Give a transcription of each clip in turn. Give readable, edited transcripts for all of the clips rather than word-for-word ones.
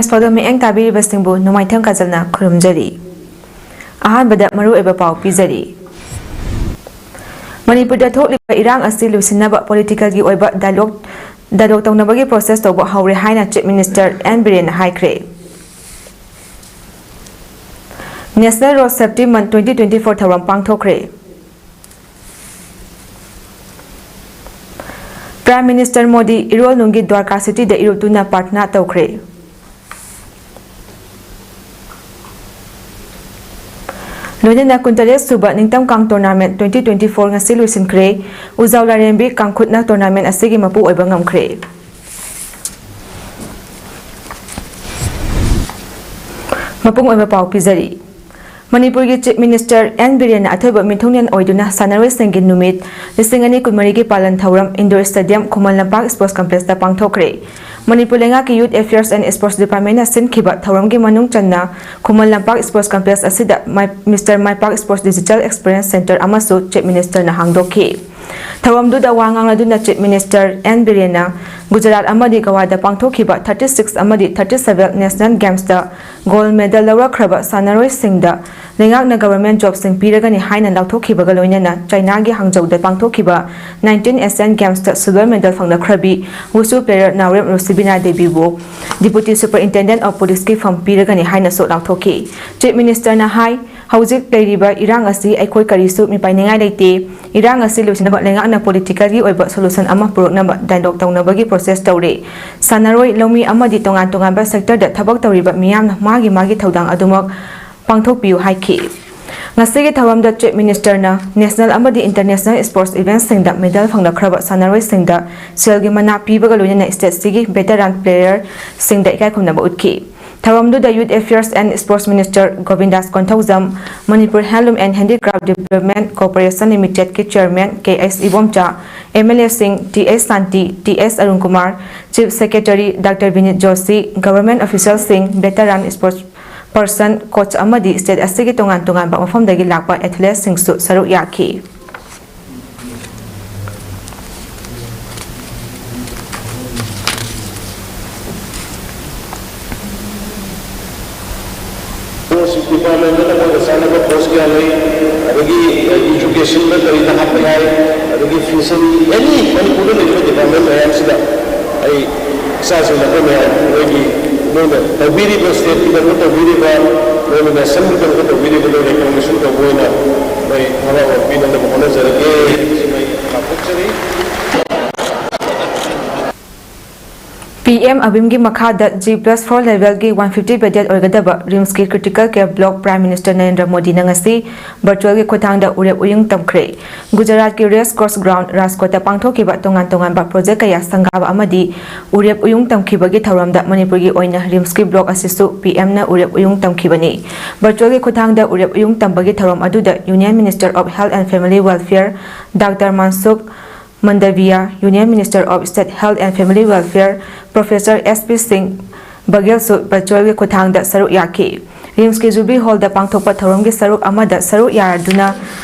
ꯄꯥꯎꯗꯝ ꯃꯤꯠꯌꯦꯡ ꯇꯥꯕꯤꯔꯤꯕꯁꯤꯡꯕꯨ ꯅꯣꯡꯃꯥꯏꯊꯦꯝ ꯀꯥꯖꯜꯅ ꯈꯨꯔꯨꯝꯖꯔꯤ꯫ ꯑꯍꯥꯟꯕꯗ ꯃꯔꯨꯑꯣꯏꯕ ꯄꯥꯎ ꯄꯤꯖꯔꯤ꯫ ꯃꯅꯤꯄꯨꯔꯗ ꯊꯣꯛꯂꯤꯕ ꯏꯔꯥꯡ ꯑꯁꯤ ꯂꯣꯏꯁꯤꯟꯅꯕ ꯄꯣꯂꯤꯇꯤꯀꯦꯜꯒꯤ ꯑꯣꯏꯕ ꯗꯥꯏꯂꯣꯒ ꯇꯧꯅꯕꯒꯤ ꯄ꯭ꯔꯣꯁꯦꯁ ꯇꯧꯕ ꯍꯧꯔꯦ ꯍꯥꯏꯅ ꯆꯤꯐ ꯃꯤꯅꯤꯁꯇꯔ ꯑꯦꯟ ꯕꯤꯔꯦꯟꯅ ꯍꯥꯏꯈ꯭ꯔꯦ꯫ ꯅꯦꯁꯅꯦꯜ ꯔꯣꯗ ꯁꯦꯐꯇꯤ ꯃꯟꯊ 2024 ꯊꯧꯔꯝ ꯄꯥꯡꯊꯣꯛꯈ꯭ꯔꯦ꯫ ꯄ꯭ꯔꯥꯏꯝ ꯃꯤꯅꯤꯁꯇꯔ ꯃꯣꯗꯤ ꯏꯔꯣꯜꯅꯨꯡꯒꯤ ꯗ꯭ꯋꯥꯔꯀꯥ ꯁꯤꯇꯤꯗ ꯏꯔꯨꯞꯇꯨꯅ ꯄ꯭ꯔꯥꯔꯊꯅꯥ ꯇꯧꯈ꯭ꯔꯦ꯫ ꯂꯣꯏꯅꯅ ꯀꯨꯟꯇꯔꯦꯠ ꯁꯨꯕ ꯅꯤꯡꯇꯝꯀꯥꯡ ꯇꯣꯔꯅꯥꯃꯦꯟꯠ 2024 ꯉꯁꯤ ꯂꯣꯏꯁꯤꯟꯈ꯭ꯔꯦ꯫ ꯎꯖꯥꯎ ꯂꯥꯏꯔꯦꯝꯕꯤ ꯀꯥꯡꯈꯨꯠꯅ ꯇꯣꯔꯅꯥꯃꯦꯟꯠ ꯑꯁꯤꯒꯤ ꯃꯄꯨ ꯑꯣꯏꯕ ꯉꯝꯈ꯭ꯔꯦ꯫ ꯃꯄꯨꯡ ꯑꯣꯏꯕ ꯄꯥꯎ ꯄꯤꯖꯔꯤ꯫ ꯃꯅꯤꯄꯨꯔꯒꯤ ꯆꯤꯐ ꯃꯤꯅꯤꯁꯇꯔ ꯑꯦꯟ ꯕꯤꯔꯦꯟꯅ ꯑꯊꯣꯏꯕ ꯃꯤꯊꯨꯡꯂꯦꯟ ꯑꯣꯏꯗꯨꯅ ꯁꯥꯟꯅꯔꯣꯏꯁꯤꯡꯒꯤ ꯅꯨꯃꯤꯠ 2024ꯒꯤ ꯄꯥꯂꯟ ꯊꯧꯔꯝ ꯏꯟꯗꯣꯔ ꯁ꯭ꯇꯦꯗꯤꯌꯝ ꯈꯨꯃꯟ ꯂꯝꯄꯥꯛ ꯁ꯭ꯄꯣꯔꯠꯁ ꯀꯝꯄ꯭ꯂꯦꯛꯁꯇ ꯄꯥꯡꯊꯣꯛꯈ꯭ꯔꯦ꯫ ꯃꯅꯤꯄꯨꯔ ꯂꯩꯉꯥꯛꯀꯤ ꯌꯨꯊ ꯑꯦꯐꯤꯌꯔꯁ ꯑꯦꯟड ꯁ꯭ꯄꯣꯔꯠꯁ ꯗꯤꯄꯥꯔꯠꯃꯦꯟꯠꯅ ꯁꯤꯟꯈꯤꯕ ꯊꯧꯔꯝꯒꯤ ꯃꯅꯨꯡ ꯆꯟꯅ ꯈꯨꯃꯟ ꯂꯝꯄꯥꯛ ꯁ꯭ꯄꯣꯔꯠꯁ ꯀꯝꯄ꯭ꯂꯦꯛꯁ ꯑꯁꯤꯗ mister Maipak sports digital experience centre ꯑꯃꯁꯨ ꯆꯤꯐ ꯃꯤꯅꯤꯁꯇꯔꯅ ꯍꯥꯡꯗꯣꯛꯈꯤ꯫ ꯊꯧꯔꯝꯗꯨꯗ ꯋꯥ ꯉꯥꯡꯂꯗꯨꯅ ꯆꯤꯐ ꯃꯤꯅꯤꯁꯇꯔ ꯑꯦꯟ ꯕꯤꯔꯦꯟꯅ ꯒꯨꯖꯔꯥꯠ ꯑꯃꯗꯤ ꯒꯋꯥꯗ ꯄꯥꯡꯊꯣꯛꯈꯤꯕ 36 ꯑꯃꯗꯤ 37 ꯅꯦꯁꯅꯦꯜ ꯒꯦꯝꯁꯇ ꯒꯣꯜꯗ ꯃꯦꯗꯜ ꯂꯧꯔꯛꯈ꯭ꯔꯕ ꯁꯥꯟꯅꯔꯣꯏꯁꯤꯡꯗ ꯂꯩꯉꯥꯛꯅ ꯒꯚꯔꯟꯃꯦꯟꯠ ꯖꯣꯕꯁꯤꯡ ꯄꯤꯔꯒꯅꯤ ꯍꯥꯏꯅ ꯂꯥꯎꯊꯣꯛꯈꯤꯕꯒ ꯂꯣꯏꯅꯅ ꯆꯥꯏꯅꯥꯒꯤ ꯍꯥꯡꯖꯧꯗ ꯄꯥꯡꯊꯣꯛꯈꯤꯕ 19 ꯑꯦꯁꯤꯌꯥꯟ ꯒꯦꯝꯁꯇ ꯁꯤꯜꯚꯔ ꯃꯦꯗꯜ ꯐꯪꯂꯛꯈ꯭ꯔꯕꯤ ꯋꯨꯁꯨ ꯄ꯭ꯂꯦꯌꯔ ꯅꯥꯎꯔꯦꯝ ꯔꯨꯁꯤꯕꯤꯅꯥ ꯗꯦꯕꯤꯕꯨ ꯗꯤꯄꯨꯇꯤ ꯁꯨꯄꯔꯏꯟꯇꯦꯟꯗꯦꯟꯠ ꯑꯣꯐ ꯄꯨꯂꯤꯁꯀꯤ ꯐꯝ ꯄꯤꯔꯒꯅꯤ ꯍꯥꯏꯅꯁꯨ ꯂꯥꯎꯊꯣꯛꯈꯤ꯫ ꯆꯤꯐ ꯃꯤꯅꯤꯁꯇꯔꯅ ꯍꯥꯏ ꯍꯧꯖꯤꯛ ꯂꯩꯔꯤꯕ ꯏꯔꯥꯡ ꯑꯁꯤ ꯑꯩꯈꯣꯏ ꯀꯔꯤꯁꯨ ꯃꯤꯄꯥꯏꯅꯤꯡꯉꯥꯏ ꯂꯩꯇꯦ꯫ ꯏꯔꯥꯡ ꯑꯁꯤ ꯂꯣꯏꯁꯤꯟꯅꯕ ꯂꯩꯉꯥꯛꯅ ꯄꯣꯂꯤꯇꯤꯀꯦꯜꯒꯤ ꯑꯣꯏꯕ ꯁꯣꯂꯨꯁꯟ ꯑꯃ ꯄꯨꯔꯛꯅꯕ ꯗꯥꯏꯂꯣꯒ ꯇꯧꯅꯕꯒꯤ ꯄ꯭ꯔꯣꯁꯦꯁ ꯇꯧꯔꯦ꯫ ꯁꯥꯟꯅꯔꯣꯏ, ꯂꯧꯃꯤ ꯑꯃꯗꯤ ꯇꯣꯉꯥꯟ ꯇꯣꯉꯥꯟꯕ ꯁꯦꯛꯇꯔꯗ ꯊꯕꯛ ꯇꯧꯔꯤꯕ ꯃꯤꯌꯥꯝꯅ ꯃꯥꯒꯤ ꯊꯧꯗꯥꯡ ꯑꯗꯨꯃꯛ ꯄꯥꯡꯊꯣꯛꯄꯤꯌꯨ ꯍꯥꯏꯈꯤ꯫ ꯉꯁꯤꯒꯤ ꯊꯧꯔꯝꯗ ꯆꯤꯐ ꯃꯤꯅꯤꯁꯇꯔꯅ ꯅꯦꯁꯅꯦꯜ ꯑꯃꯗꯤ ꯏꯟꯇꯔꯅꯦꯁꯅꯦꯜ ꯁ꯭ꯄꯣꯔꯠꯁ ꯏꯚꯦꯟꯠꯁꯤꯡꯗ ꯃꯦꯗꯜ ꯐꯪꯂꯛꯈ꯭ꯔꯕ ꯁꯥꯟꯅꯔꯣꯏꯁꯤꯡꯗ ꯁꯦꯜꯒꯤ ꯃꯅꯥ ꯄꯤꯕꯒ ꯂꯣꯏꯅꯅ ꯁ꯭ꯇꯦꯠꯁꯤꯒꯤ ꯚꯦꯇꯔꯥꯟ ꯄ꯭ꯂꯦꯌꯔꯁꯤꯡꯗ ꯏꯀꯥꯏꯈꯨꯝꯅꯕ ꯎꯠꯈꯤ꯫ ꯊꯧꯔꯝꯗꯨꯗ youth affairs and sports minister Gobindas Konthoujam, Manipur handloom and handicraft development corporation ꯂꯤꯃꯤꯇꯦꯗꯀꯤ ꯆꯦꯌꯔꯃꯦꯟ ꯀꯦ.ꯑꯩꯆ. ꯏꯕꯣꯝꯆꯥ, ꯑꯦꯝ.ꯑꯦꯜ.ꯑꯦꯁꯤꯡ T H. Shanti, T H. Arun Kumar, chief secretary doctor Vineet Joshi, government ꯑꯣꯐꯤꯁꯤꯌꯦꯜꯁꯤꯡ, ꯚꯦꯇꯔꯥꯟ ꯁ꯭ꯄꯣꯔꯠꯁ ꯄꯔꯁꯟ, ꯀꯣꯆ ꯑꯃꯗꯤ ꯁ꯭ꯇꯦꯠ ꯑꯁꯤꯒꯤ ꯇꯣꯉꯥꯟ ꯇꯣꯉꯥꯟꯕ ꯃꯐꯝꯗꯒꯤ ꯂꯥꯛꯄ ꯑꯦꯊ꯭ꯂꯦꯠꯁꯤꯡꯁꯨ ꯁꯔꯨꯛ ꯌꯥꯈꯤ꯫ PM ꯑꯕꯤꯝꯒꯤ ꯃꯈꯥꯗ G+4 ꯂꯦꯚꯦꯜꯒꯤ 150 ꯕꯦꯗꯦꯠ ꯑꯣꯏꯒꯗꯕ ꯔꯤꯝꯁꯀꯤ critical care block prime minister Narendra ꯃꯣꯗꯤꯅ ꯉꯁꯤ ꯚꯔꯆꯨꯑꯦꯜꯒꯤ ꯈꯨꯠꯊꯥꯡꯗ ꯎꯔꯦꯞ ꯎꯌꯨꯡ ꯇꯝꯈ꯭ꯔꯦ꯫ ꯒꯨꯖꯔꯥꯠꯀꯤ ꯔꯦꯁ ꯀꯣꯔꯁ ꯒ꯭ꯔꯥꯎꯟꯗ ꯔꯥꯖꯀꯣꯠꯇ ꯄꯥꯡꯊꯣꯛꯈꯤꯕ ꯇꯣꯉꯥꯟ ꯇꯣꯉꯥꯟꯕ ꯄ꯭ꯔꯣꯖꯦꯛ ꯀꯌꯥ ꯁꯪꯒꯥꯕ ꯑꯃꯗꯤ ꯎꯔꯦꯞ ꯎꯌꯨꯡ ꯇꯝꯈꯤꯕꯒꯤ ꯊꯧꯔꯝꯗ ꯃꯅꯤꯄꯨꯔꯒꯤ ꯑꯣꯏꯅ ꯔꯤꯝꯁꯀꯤ ꯕ꯭ꯂꯣꯛ ꯑꯁꯤꯁꯨ PMꯅ ꯎꯔꯦꯞ ꯎꯌꯨꯡ ꯇꯝꯈꯤꯕꯅꯤ꯫ ꯚꯔꯆꯨꯑꯦꯜꯒꯤ ꯈꯨꯠꯊꯥꯡꯗ ꯎꯔꯦꯞ ꯎꯌꯨꯡ ꯇꯝꯕꯒꯤ ꯊꯧꯔꯝ ꯑꯗꯨꯗ union minister of health and family welfare doctor Mansukh Mandaviya, union minister of state health and family welfare professor S.P. Singh ꯕꯘꯦꯜꯁꯨ ꯚꯔꯆꯨꯑꯦꯜꯒꯤ ꯈꯨꯠꯊꯥꯡꯗ ꯁꯔꯨꯛ ꯌꯥꯈꯤ꯫ ꯔꯤꯝꯁꯀꯤ ꯖꯨꯕꯤ ꯍꯣꯜꯗ ꯄꯥꯡꯊꯣꯛꯄ ꯊꯧꯔꯝꯒꯤ ꯁꯔꯨꯛ ꯑꯃꯗ ꯁꯔꯨꯛ ꯌꯥꯗꯨꯅ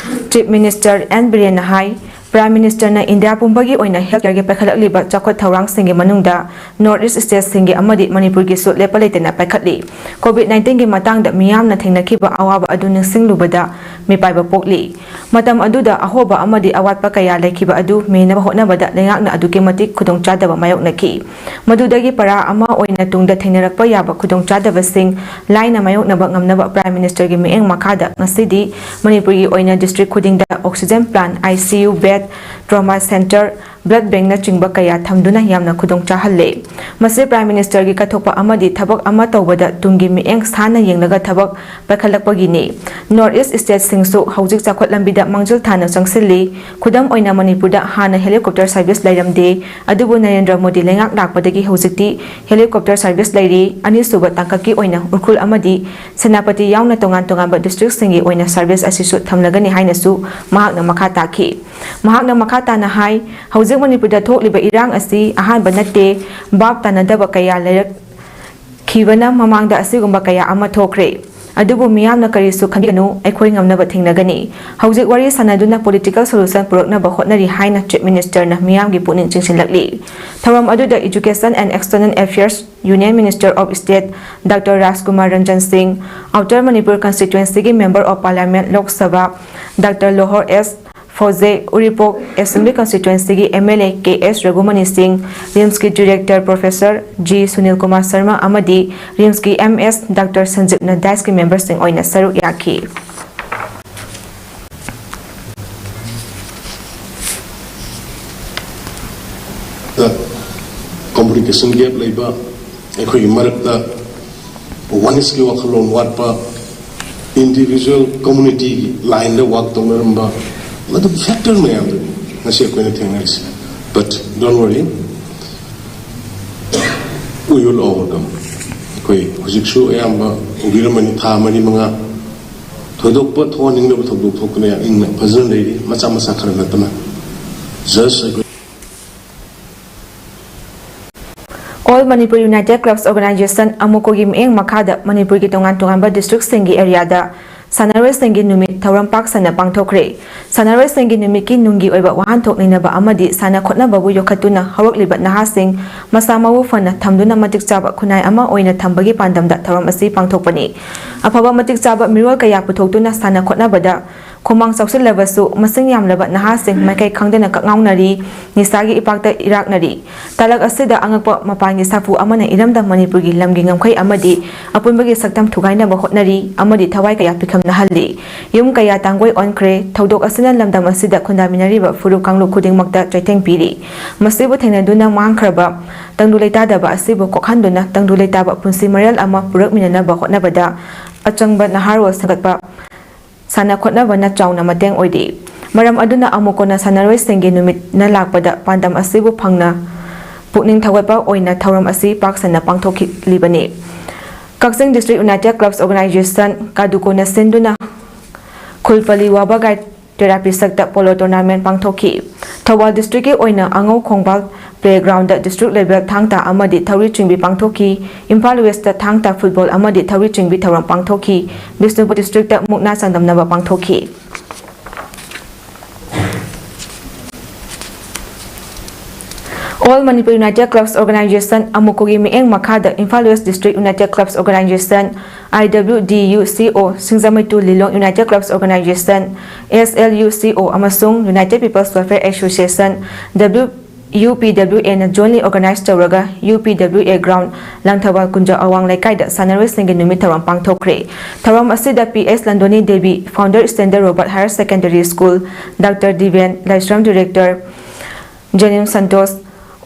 ꯆꯤꯐ ꯃꯤꯅꯤꯁꯇꯔ ꯑꯦꯟ ꯕꯤꯔꯦꯟꯅ ꯍꯥꯏ ꯄ꯭ꯔꯥꯏꯝ ꯃꯤꯅꯤꯁꯇꯔꯅ ꯏꯟꯗꯤꯌꯥ ꯄꯨꯝꯕꯒꯤ ꯑꯣꯏꯅ ꯍꯦꯜꯊ ꯀꯦꯌꯔꯒꯤ ꯄꯥꯏꯈꯠꯂꯛꯂꯤꯕ ꯆꯥꯎꯈꯠ ꯊꯧꯔꯥꯡꯁꯤꯡꯒꯤ ꯃꯅꯨꯡꯗ ꯅꯣꯔꯊ-ꯏꯁꯠ ꯁ꯭ꯇꯦꯠꯁꯤꯡꯒꯤ ꯑꯃꯗꯤ ꯃꯅꯤꯄꯨꯔꯒꯤꯁꯨ ꯂꯦꯞꯄ ꯂꯩꯇꯅ ꯄꯥꯏꯈꯠꯂꯤ꯫ ꯀꯣꯚꯤꯗ-19ꯒꯤ ꯃꯇꯥꯡꯗ ꯃꯤꯌꯥꯝꯅ ꯊꯦꯡꯅꯈꯤꯕ ꯑꯋꯥꯕ ꯑꯗꯨ ꯅꯤꯡꯁꯤꯡꯂꯨꯕꯗ ꯃꯤꯄꯥꯏꯕ ꯄꯣꯛꯂꯤ꯫ ꯃꯇꯝ ꯑꯗꯨꯗ ꯑꯍꯣꯕ ꯑꯃꯗꯤ ꯑꯋꯥꯠꯄ ꯀꯌꯥ ꯂꯩꯈꯤꯕ ꯑꯗꯨ ꯃꯦꯟꯅꯕ ꯍꯣꯠꯅꯕꯗ ꯂꯩꯉꯥꯛꯅ ꯑꯗꯨꯛꯀꯤ ꯃꯇꯤꯛ ꯈꯨꯗꯣꯡꯆꯥꯗꯕ ꯃꯥꯌꯣꯛꯅꯈꯤ꯫ ꯃꯗꯨꯗꯒꯤ ꯄꯔꯥ ꯑꯃ ꯑꯣꯏꯅ ꯇꯨꯡꯗ ꯊꯦꯡꯅꯔꯛꯄ ꯌꯥꯕ ꯈꯨꯗꯣꯡꯆꯥꯗꯕꯁꯤꯡ ꯂꯥꯏꯅ ꯃꯥꯌꯣꯛꯅꯕ ꯉꯝꯅꯕ ꯄ꯭ꯔꯥꯏꯝ ꯃꯤꯅꯤꯁꯇꯔꯒꯤ ꯃꯤꯠꯌꯦꯡ ꯃꯈꯥꯗ ꯉꯁꯤꯗꯤ ꯃꯅꯤꯄꯨꯔꯒꯤ ꯑꯣꯏꯅ ꯗꯤꯁꯇ꯭ꯔꯤꯛ ꯈꯨꯗꯤꯡꯗ oxygen plant, ICU bed, trauma centre, blood ꯕꯦꯡꯛꯅꯆꯤꯡꯕ ꯀꯌꯥ ꯊꯝꯗꯨꯅ ꯌꯥꯝꯅ ꯈꯨꯗꯣꯡꯆꯥꯍꯜꯂꯦ꯫ ꯃꯁꯤ ꯄ꯭ꯔꯥꯏꯝ ꯃꯤꯅꯤꯁꯇꯔꯒꯤ ꯀꯠꯊꯣꯛꯄ ꯑꯃꯗꯤ ꯊꯕꯛ ꯑꯃ ꯇꯧꯕꯗ ꯇꯨꯡꯒꯤ ꯃꯤꯠꯌꯦꯡ ꯁꯥꯟꯅ ꯌꯦꯡꯂꯒ ꯊꯕꯛ ꯄꯥꯏꯈꯠꯂꯛꯄꯒꯤꯅꯤ꯫ ꯅꯣꯔꯊ-ꯏꯁꯠ ꯁ꯭ꯇꯦꯠꯁꯤꯡꯁꯨ ꯍꯧꯖꯤꯛ ꯆꯥꯎꯈꯠ ꯂꯝꯕꯤꯗ ꯃꯥꯡꯖꯤꯜ ꯊꯥꯅ ꯆꯪꯁꯤꯜꯂꯤ꯫ ꯈꯨꯗꯝ ꯑꯣꯏꯅ ꯃꯅꯤꯄꯨꯔꯗ ꯍꯥꯟꯅ ꯍꯦꯂꯤꯀꯣꯞꯇꯔ ꯁꯔꯚꯤꯁ ꯂꯩꯔꯝꯗꯦ, ꯑꯗꯨꯕꯨ ꯅꯔꯦꯟꯗ꯭ꯔ ꯃꯣꯗꯤ ꯂꯩꯉꯥꯛ ꯂꯥꯛꯄꯗꯒꯤ ꯍꯧꯖꯤꯛꯇꯤ ꯍꯦꯂꯤꯀꯣꯞꯇꯔ ꯁꯔꯚꯤꯁ ꯂꯩꯔꯤ꯫ ꯑꯅꯤꯁꯨꯕ ꯇꯥꯡꯀꯛꯀꯤ ꯑꯣꯏꯅ ꯎꯈ꯭ꯔꯨꯜ ꯑꯃꯗꯤ ꯁꯦꯅꯥꯄꯇꯤ ꯌꯥꯎꯅ ꯇꯣꯉꯥꯟ ꯇꯣꯉꯥꯟꯕ ꯗꯤꯁꯇ꯭ꯔꯤꯛꯁꯤꯡꯒꯤ ꯑꯣꯏꯅ ꯁꯔꯚꯤꯁ ꯑꯁꯤꯁꯨ ꯊꯝꯂꯒꯅꯤ ꯍꯥꯏꯅꯁꯨ ꯃꯍꯥꯛꯅ ꯃꯈꯥ ꯇꯥꯈꯤ꯫ ꯃꯍꯥꯛꯅ ꯃꯈꯥ ꯇꯥꯅ ꯍꯥꯏ ꯍꯧꯖꯤꯛ ꯃꯅꯤꯄꯨꯔꯗ ꯊꯣꯛꯂꯤꯕ ꯏꯔꯥꯡ ꯑꯁꯤ ꯑꯍꯥꯟꯕ ꯅꯠꯇꯦ, ꯚꯥꯕ ꯇꯥꯅꯗꯕ ꯀꯌꯥ ꯂꯩꯔꯛꯈꯤꯕꯅ ꯃꯃꯥꯡꯗ ꯑꯁꯤꯒꯨꯝꯕ ꯀꯌꯥ ꯑꯃ ꯊꯣꯛꯈ꯭ꯔꯦ꯫ ꯑꯗꯨꯕꯨ ꯃꯤꯌꯥꯝꯅ ꯀꯔꯤꯁꯨ ꯈꯟꯕꯤꯒꯅꯨ ꯑꯩꯈꯣꯏ ꯉꯝꯅꯕ ꯊꯦꯡꯅꯒꯅꯤ ꯍꯧꯖꯤꯛ ꯋꯥꯔꯤ ꯁꯥꯟꯅꯗꯨꯅ ꯄꯣꯂꯤꯇꯤꯀꯦꯜ ꯁꯣꯂꯨꯁꯟ ꯄꯨꯔꯛꯅꯕ ꯍꯣꯠꯅꯔꯤ ꯍꯥꯏꯅ ꯆꯤꯐ ꯃꯤꯅꯤꯁꯇꯔꯅ ꯃꯤꯌꯥꯝꯒꯤ ꯄꯨꯛꯅꯤꯡ ꯆꯤꯡꯁꯤꯜꯂꯛꯂꯤ ꯊꯧꯔꯝ ꯑꯗꯨꯗ education and external affairs union minister of state doctor Rajkumar Ranjan Singh outer Manipur ꯀꯟꯁꯇꯤꯇꯨꯑꯦꯟꯁꯤꯒꯤ member of parliament Lok Sabha doctor Lorho S Pfoze Uripok assembly constituency की MLA K S. Raghumani Singh RIMS की director professor G Sunil Kumar Sharma अमदी रिम्स की एम.एस. डॉक्टर संजीव नदाइस की मेंबर सिंह ओइना सरुक याखी कम्युनिकेशन गैप लेबा एखोई मरकता वनिस की वखलोन वाटपा इंडिविजुअल कम्युनिटी लाइन द वर्क तोंगरंबा मतलब फैक्टर में आते नशे कोई नहीं थेंगे इसे but don't worry we will overcome कोई हुजिक्सु एम्बा उगिरमनी था मनी मंगा थोदोक पर थोनिंग लो थोदोक थोकने इन फजल लेरी मचा मचा करना तना just All Manipur United Clubs Organization अमुको की मेंग मखादा मणिपुर की तोंगान डिस्ट्रिक्ट सिंगी एरिया दा सनारवे सिंगी नुमित थौरम पाक सना पांगथोखरे सनारवे सिंगी नुमित की नुंगी ओइबा वाहन थोकनिनबा अमदि सना खोटनाबाबु योखतुना हवरकलिबा नहासिंग मसामावु फना थमदुना मतिक चाबा खुनाय अमा ओइना थंबगी पांदमदा थौरम असि पांगथोकपनि अफबा मतिक चाबा मिरोल कया पुथोकतुना सना खोटनाबदा खोमांग चौसिलबसु मसिंग यामलबा नहासिंग माइकै खंगदना कङाउनरी निसागी इपाक्ता इराकनरी तलक असिदा अंगकप मपांगी साफु अमना इरमदा मणिपुरगी लमगी ngमखै अमदि अपुनबगी सक्तम थुगाइनबा होटनरी अमदि थवाई कया पिखमना हल्ली युम कया तांगोय ऑनख्रे थौदोक असिना लमदम असिदा खुंदामिनरीबा फुरु कांगलु खुदिंगमक्ता चैथेंग पिरी मसिबु थेंगनादुना मांगख्रबा तंगदु लेतादबा असिबु कोखनदुना तंगदु लेताबा पुंसि मरेल अमा पुरकमिननबा होटनबदा अचंगबा नहारो संगतपा साना खोटनबना चाउना मतेंग ओइदि मरम अदुना अमुकोना सनारवे सिंगी नुमित न लाकपदा पांदम असिबु फंगना पुकनिंग थगतपा ओइना थौरम असि पाकसना पांगथोखिलिबनि Kakching district united clubs organization कादुकोना सिंदुना खुलपली वाबागाई थेरापी सक्ता पोलो टूर्नामेंट पांगथोखि थौबाल डिस्ट्रिक्ट के ओइना अंगौ Khongbal playground district level Thangta अमदि थौरी चिंबी पांगथोखि इम्फाल वेस्ट थांगता फुटबॉल अमदि थौरी चिंबी थौरम पांगथोखि बिष्णुपुर डिस्ट्रिक्ट मुकना संगमनबा पांगथोखि All Manipur United Clubs Organization अमुकोगी मेंग मखादा Imphal west district united clubs organization IWDUCO सिंगजामैतु Lilong united clubs organization SLUCO अमसुंग United Peoples Welfare Association UPWA ना jointly organized तौरगा UPWA ground langthawal kunja awang laikai sanarwe singi numit thawam pangthokre thawam asida PS Landoni Devi founder Standard Robert Higher Secondary School Dr. Diven Laisram director Janim Santos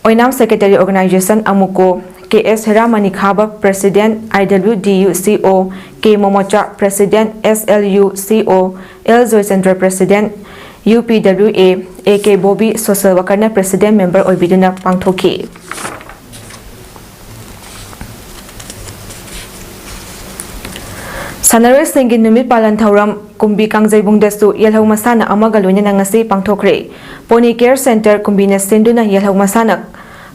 Oinam Secretary Organization Amuko KS Heramani Khaba President IWDUCO K Momocha President SLUCO L Joychandra President UPWA AK Bobby Social Worker na President Member Oibiduna Pangthoki Sanarwe Singi Numit Palan Thauram Kumbi Kangjaibung Desu Yelhau Masana Amaga Loinana ngasi pangthokre Pony Care Center Kumbi na sinduna Yelhau Masana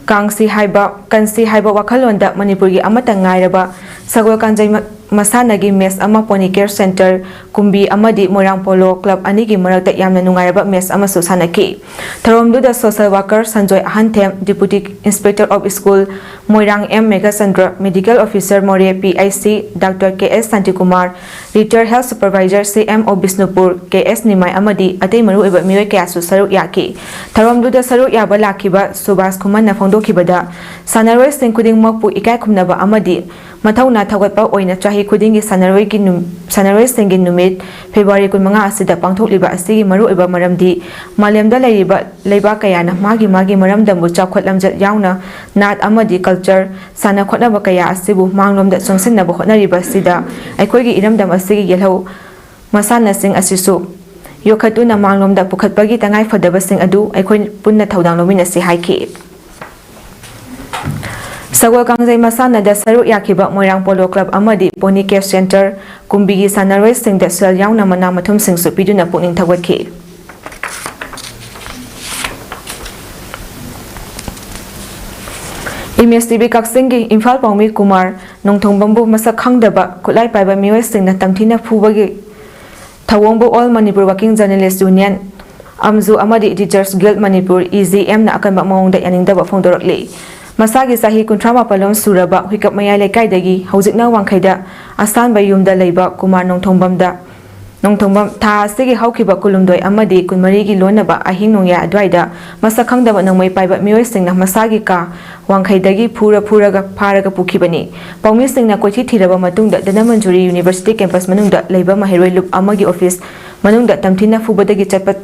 Kangsi Haiba Wakhalonda Manipurgi Amata Ngairaba Sagwa Kanjai Masanagi Mess Ama Pony Care Center Kumbi Amadi Morang Polo Club Anigi Marakta Yamna Nungairaba Mess Ama Susanaki Tharomduda Social Worker Sanjoy Ahantem Deputy Inspector of School Moirang M Megasandra Medical Officer More PIC Dr. KS Santikumar Retired Health Supervisor CM of Bisnupur KS Nimai Amadi Atei Maru Eba Miwe Kasu Saruk Yaki Tharomduda Saruk Yaba Lakiba Subas Kuman na Fondokibada Sanarwe Sinkuding Mokpu Ikai Kumnaba Amadi Mathauna Thawatpa Oina Chahi Kudingi Sanarwe Singi Numit February Kunmanga Asida Pangthokliba Asigi Maru Eba Maramdi Malemda Leiba Kayana Magi Maramda Muchakot Lamjat Yauna Nat Amadi Culture Sana Kotnaba Kaya Asibu Manglom that Sonsinaba Hotnariba Sida Aikogi Iramdam Asigi Yellow Masana Sing Asisu Yokatuna Manglom that Pukatbagi Tangai for the Basing Adu Aikoi Punna Taudan Lominasi Haiki Sagwa Kangjai Masana da Saru Yakiba Moirang Polo Club Amadi Pony Care Center Kumbigi Sanarwe Sing da Sel Yauna Mana Mathum Sing Supiduna Puning Tawaki Image TV Kaksingi Imphal Paumi Kumar Nongthongbambu masak khangdaba khulai paiba mioi singna tamthina phubagi Thawongbo All Manipur Working Journalists Union Amzu Amadi Editors Guild Manipur EZM na akanba maungda yaningdaba phongdorakli Masagi sahi kuntrama palom suraba huikap mayai lekaidagi haujikna wangkhaida asanba yumda leiba Kumar Nongthongbam tha asigi haukiba kulumdoi amadi kunmari gi lonaba ahing nongya adwaida masak khangdaba nangmai paiba mioi singna masagi ka wangkhaidagi phuraga pharaga pukhibani paumi singna koithi thiraba matungda Danamanjuri University campus manungda leiba mahiroi loop amagi office manungda tamthina phubadagi chapat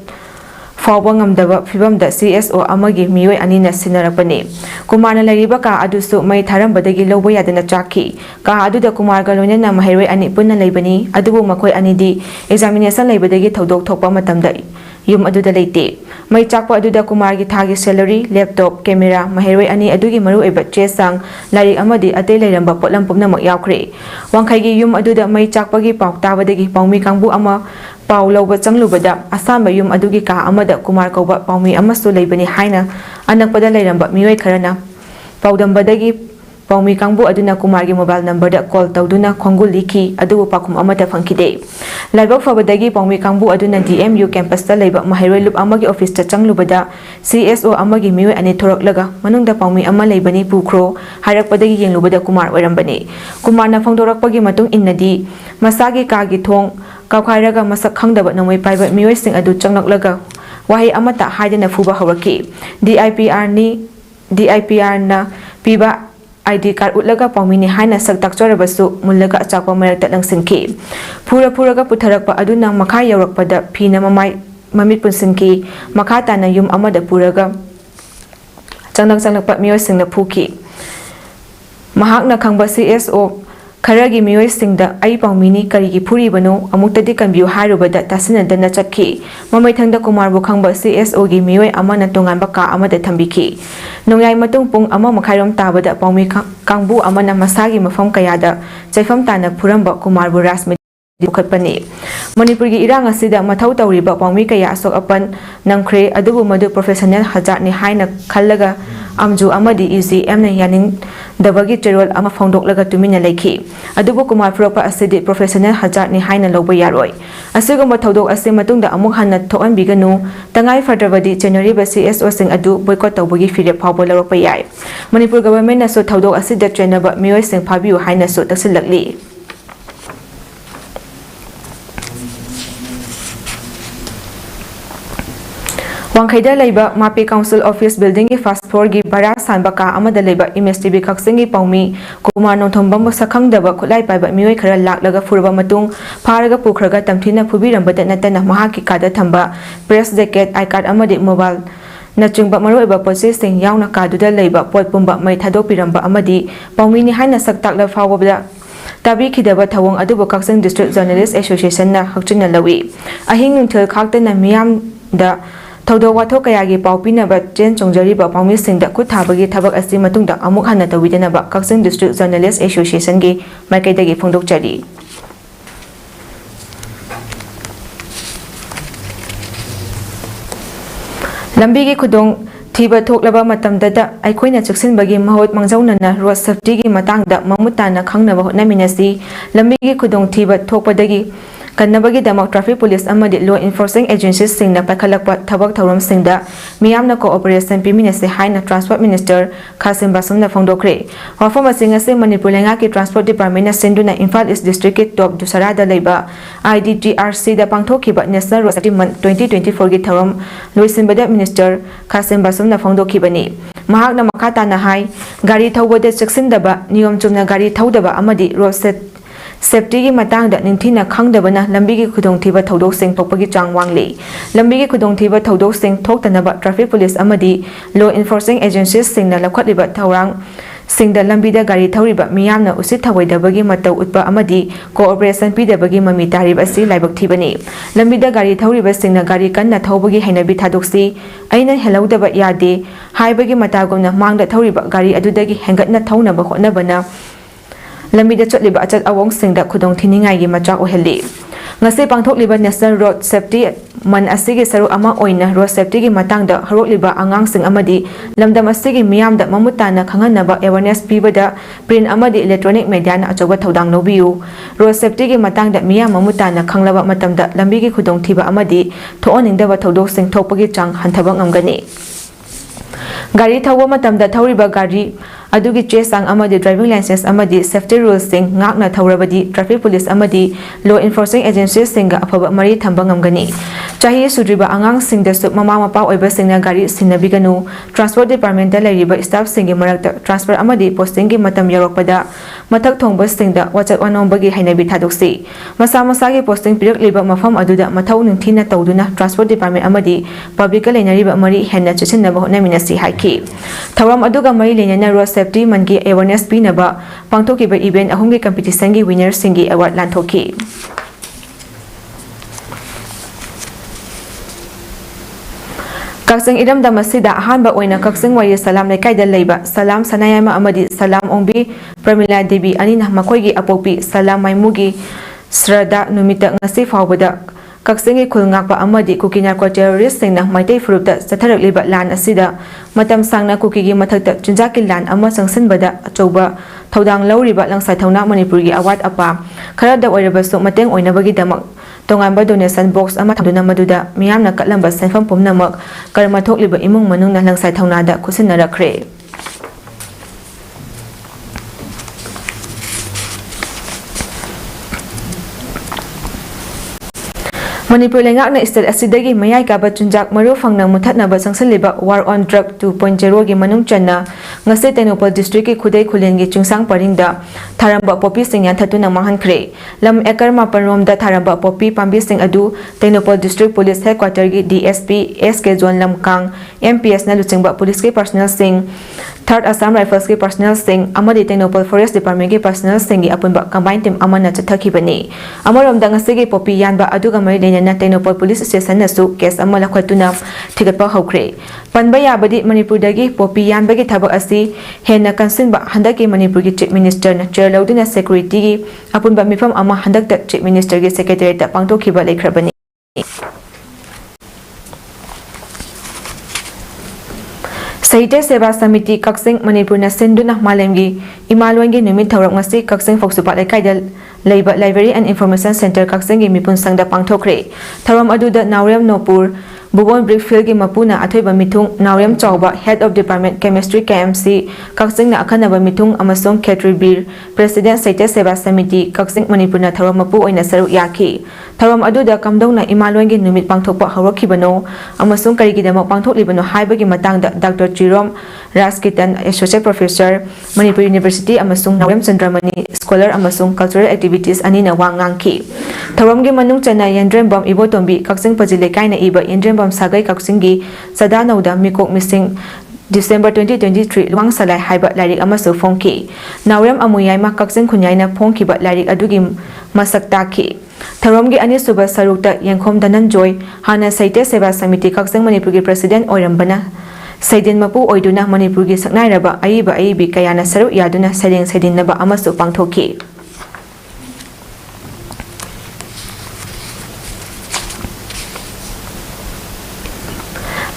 Fawba ngamdaba fibamda CSO amagi mioi anina sinarapani Kumarna lariba ka adusu mai tharambadagi lobo yadana chakhi ka aduda Kumar galonena mahiroi ani punna leibani adubu makoi anidi examination leibadagi thodok thokpa matamda yum aduda leite mai chakpa aduda Kumar gi thagi salary laptop camera mahiroi ani adugi maru eba chesang lari amadi ate leiramba potlam pumnamak yaukre wangkhaigi yum aduda mai chakpa gi pauktabadagi paumi kangbu ama Pau lauba changlubada asamba yum adugi ka amada Kumar kauba paumi amasu leibani haina anakpada leiramba mioi kharana paudambadagi paumi kangbu aduna Kumar gi mobile number da call tawduna khongul likhi adubu pakum amata phangkide laibak fabadagi paumi kangbu aduna DMU campus ta leiba mahiroi loop amagi office ta changlubada CSO amagi mioi ani thoraklaga manungda paumi ama leibani pukhro harakpadagi yenglubada Kumar oirambani Kumar na phongdorakpagi matung innadi masagi ka gi thong Kaukhairaga masak khangdaba nangmai paiba mioi sing adu changlaklaga wahi amata haidana fuba hawaki DIPR na piba ID card utlaga paumini haina sak takcharabasu mullaga achakpa marakta langsinki phuraga putharakpa aduna makha yaurakpada phina mamit punsinki makha tana yum amada puraga changlakpa mioi singna phuki mahakna khangba CSO Kharagi mioi singda ai paumini karigi phuri bano amuktadi kanbiu harubada tasinadana chakhi mamai thangda Kumar bu khangba CSO gi mioi amana tonganba ka amada thambiki nongyai matung pung ama makhairom tabada paumi kangbu amana masagi mafam kayada chaifam tana phuramba Kumar bu rasmi dukhatpani Manipur gi irang asida mathau tawriba paumi kaya asok apan nangkhre adubu madu professional hajar ni haina khallaga amju amadi EZM na yaning dabagi cherol ama phongdoklaga tumina leikhi adubu Kumar phurapa asidi professional hajar ni haina loba yaroi asigumba thodok ase matungda amuk hanna thokan biganu tangai fadrabadi January ba CSO sing adu boycott tawbagi fire phawbo lawpa yai Manipur government na so thodok asida trainaba mioi sing phabiu haina so taksilakli Wangkhaida leiba Mapi Council Office Building gi first floor gi bara sanba ka amada leiba Image TV Kaksingi paumi Kumar Nongthongbam sakhangdaba khulai paiba mioi khara laklaga furba matung pharaga pukhraga tamthina phubirambada natana mahaki kada thamba press jacket iCard amadi mobile nachungba maroiba processing yauna kaduda leiba potpumba mai thadopiramba amadi paumini haina saktakla fawbada Tabi khidaba thawong adubu Kaksing District Journalist Association na hakchina lawi ahing nungthal khaktana miyam da Tawdo wato kayagi paupinaba chen chongjariba paumi singda khuthabagi thabak asi matungda amuk hanna tawidanaba Kaksing District Journalist Association gi maikaidagi phongdokchari Lambigi khudong thiba thoklaba matamdada aikoina chaksinbagi mahot mangjaunana road safety gi matangda mamutana khangnaba hotnaminasi lambigi khudong thiba thokpadagi Kannabagi damak traffic police amadi law enforcing agencies singna pakhalakpa thabak thauram singda miyamna cooperation piminase haina transport minister Khasim Basumna phongdokre wafama singa se Manipur lenga ki transport department na senduna Imphal East district ki top dusara da leiba IDTRC da pangthokiba national road safety month 2024 gi thauram loisinbada minister Khasim Basumna phongdokhibani mahakna makhata na hai gari thawbada chaksindaba niyom chumna gari thawdaba amadi road Safety gi matangda ningthina khangdabana lambigi khudongthiba thodok thokpagi chang wangli lambigi khudongthiba thodok thoktanaba traffic police amadi law enforcing agencies singna lakhatliba thawrang singda lambida gari thawriba miyamna usit thawaidabagi matau utpa amadi cooperation pidabagi mami tariba si laibak thibani lambida gari thawriba singna gari kanna thawbagi hainabi thadoksi aina helawdaba yade haibagi matagumna mangda thawriba gari adudagi hengatna thawnaba hotnabana Lambida chotliba achat awong singda khudong thiningai gi machak oheli ngasi pangthokliba National Road Safety man asigi saru ama oina road safety gi matangda harokliba angang sing amadi lamdam asigi miyamda mamutana khanganaba awareness pibada print amadi electronic media na achoba thodang nobiu road safety gi matangda miyam mamutana khanglaba matamda lambi gi khudong thiba amadi thooningdaba thodok sing thokpagi chang hanthaba ngamgani gari thawa matamda thawriba gari adugi che sang amadi driving license amadi safety rules sing ngakna thawrabadi traffic police amadi law enforcing agencies singa afaba mari thamba ngamgani chahi sudriba angang sing dasu mama mapa oiba singna gari sinabiganu transport department da lariba staff singi marakta transfer amadi posting gi matam yarokpada mathak thongba singda whatsapp anombagi hainabi thadoksi masa masa gi posting pirak liba mafam aduda mathau ningthina tawduna transport department amadi public lenariba mari henna chichinna ba naminasi haiki thawram aduga mari lenana road safety mangi awareness pinaba pangthokiba event ahumgi competition gi winner singi award lanthoki Kaksing idam damasida ahanba oina kaksing wari salam lekaida leiba salam sanayama amadi salam ongbi Pramila Devi anina makoigi apopi salam maimugi srada numita ngasi fawbada kaksingi khulngakpa amadi kukina ko terrorist singna maitai furupta satharak liba lan asida matam sangna kukigi mathakta chunjaki lan ama sangsinbada achoba thodang lauriba langsai thawna Manipurgi award apa kharada oirabasu mateng oinabagi damak tonganba donation box ama thamduna maduda miyamna katlamba senfam pumnamak karma thokliba imung manungna langsai thawnada khusinnarakre Manipur lengakna state asidagi mayai kaba chunjak maru fangna muthatnaba sangsanliba war on drug 2.0 gi manung channa ngase Tenopal district ki khudai khulen gi chungsang paringda tharamba popi sing yan thatuna manghankhre lam ekar ma parom da tharamba popi pambi sing adu Tenopal district police headquarter gi DSP SK zone lamkang MPS na luchingba police ki personnel sing third Assam Rifles ki personnel sing amadi Tenopal forest department ki personnel sing gi apunba combined team amana chathakibani amarom da ngase gi popi yanba aduga mai na Tenopal police station na su case ama lakhatuna thigatpa hokre panba yabadi Manipur dagi popi yanbagi thabak asi henna kansinba handaki Manipur gi chief minister na chair laudina security gi apunba mifam ama handakta chief minister gi secretary ta pangtokhiba lekhrabani Sahitya Seva Samiti Kaksing Manipur na senduna malemgi imalwangi numit thawrak ngasi Kaksing Foksupa Lekaida Leiba Library and Information Center Kaksing gi mipun sangda pangthokre tharam aduda Naurem Nopur Bubon Brickfield gi mapuna athoiba mithung Naurem Chauba Head of Department Chemistry KMC Kaksing na akhanaba mithung amasong Khetri Bir President Sahitya Seva Samiti Kaksing Manipur na tharam mapu oina saru yaki tharam aduda kamdongna imalwangi numit pangthokpa hawrakhibano amasong karigidamak pangthoklibano haibagi matangda Dr. Chirom Raskitan Associate Professor Manipur University amasung Naurem Chandramani Scholar amasung Cultural Activities anina wangangki tharamgi manung chana Yendrembam Ibotombi Kaksing Pajilekay na iba Yendrembam Sagai Kaksingi Sadanauda Mikok Mising December 2023 luang salai haiba larik amasu phongki Naurem amuyai ma Kaksing khunyai na phongkiba larik adugi masak taki Tharamgi anisuba sarukta Yengkhom Dananjoy hana Sahitya Seva Samiti Kaksing Manipurgi President oirambana Saidin mapu oiduna Manipurgi saknairaba aiba aibi kayana saru yaduna sading sadinnaba amasu pangthoki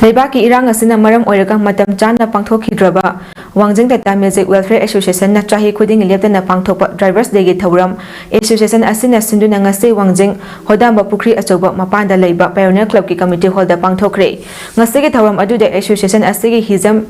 Leibaki irang asina maram oiraga matam chana pangthokidraba Wangjing Tata Music Welfare Association na chahi khuding leptana pangthokpa Drivers Day gi thawram Association asina sinduna ngase Wangjing Hodamba Pukri achoba mapanda leiba Pioneer Club ki committee hall da pangthokre ngase gi thawram aduda association asigi Hizam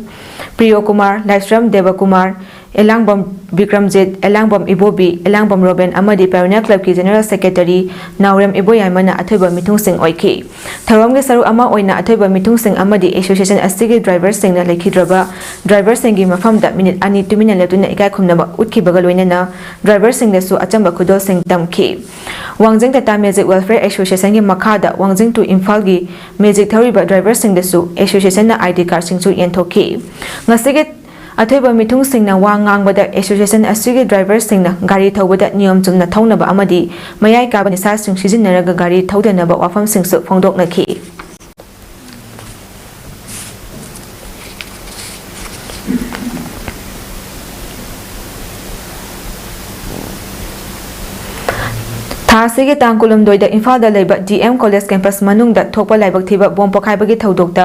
Priyo Kumar Laisram Devakumar Elangbam Bikramjit Elangbam Ibobi Elangbam Robin amadi Pioneer Club ki General Secretary Naurem Iboyamana athoiba mithung sing oiki thawram gi saru ama oina athoiba mithung sing amadi association asigi drivers sing na lekhidraba drivers sing gi mafamda minute ani tumina leptuna ikai khumnaba utkibaga loinana drivers sing lesu achamba khudol sing tamki Wangjing Tata Music Welfare Association gi makhada Wangjing to Imphal gi music thawriba drivers sing lesu association na ID card sing chu yenthoki ngasigi Athoiba mithung singna wa ngangbada association asigi driver singna gari thawbada niyam chumna thawnaba amadi mayai ka bani sa sing sijinnaraga gari thawdanaba wafam singsu phongdoknaki थासिगे तांग कुलुमदोइदा इम्फालदा लेबा DM college campus मनुंगदा थोपा लाइबक थीबा बोम पखाइबगी थौदोकता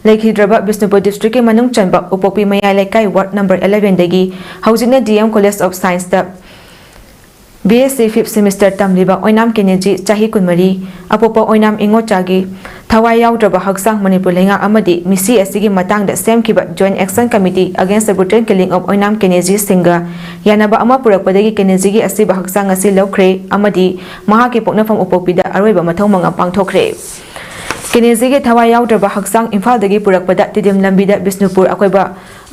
लेखिद्रबा Bishnupur district के मनुंग चनबा उपोपी मयाई लेकाई ward number 11 दगी हौजिना DM कॉलेज ऑफ साइंस दा BSc 5th semester tamliba oinam keneji chahi kunmari apopa oinam ingochagi thawai yaudraba haksang manipur lenga amadi misi asigi matangda semkiba joint action committee against the brutal killing of oinam keneji singa yanaba ama purakpadagi keneji gi asiba haksang asi lokre amadi mahaki poknafam upopida aroiba mathau manga pangthokre keneji gi thawai yaudraba haksang imphal dagi purakpada tidim lambida bisnupur akoiba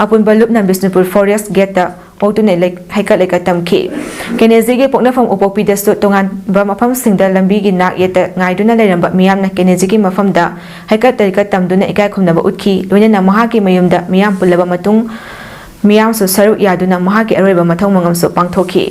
apunba lupna bisnupur forest gate ta Outune like haikat like tamki. Keneji gi poknafam upopi da su tongan ba mafam singda lambi gi nak yeta ngaiduna lairamba miyam na keneji gi mafam da haikat tarika tamduna ikai khumna ba utki loina na mahaki mayumda miyam pulaba matung miyam su saru yaduna mahaki aroiba mathau mangam su pangthoki.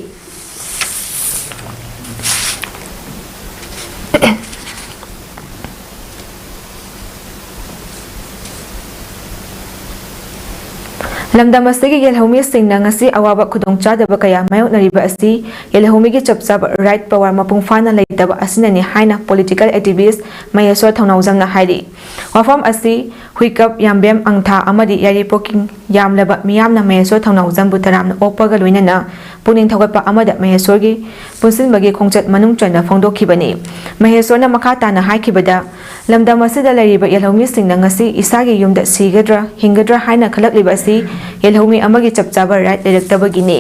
Lamdam asigi yelhomi singna ngasi awaba khudongchadaba kaya mayoknariba asi yelhomi gi chapchaba right power mapung fana leitaba asinani haina political activist mayaswa thonawjamna hairi wafam asi huikap yambem angtha amadi yari poking yamlaba miyamna mayaswa thonawjam butaramna opaga loinana puning thawapa amada mayaswagi punsinbagi khongchat manung chana phongdokhibani mayaswana makata na haikibada lamdam asida lariba yelhomi singna ngasi isagi yumda sigadra hingadra haina khalakliba asi yelhomi amagi chapchaba right directabagi ne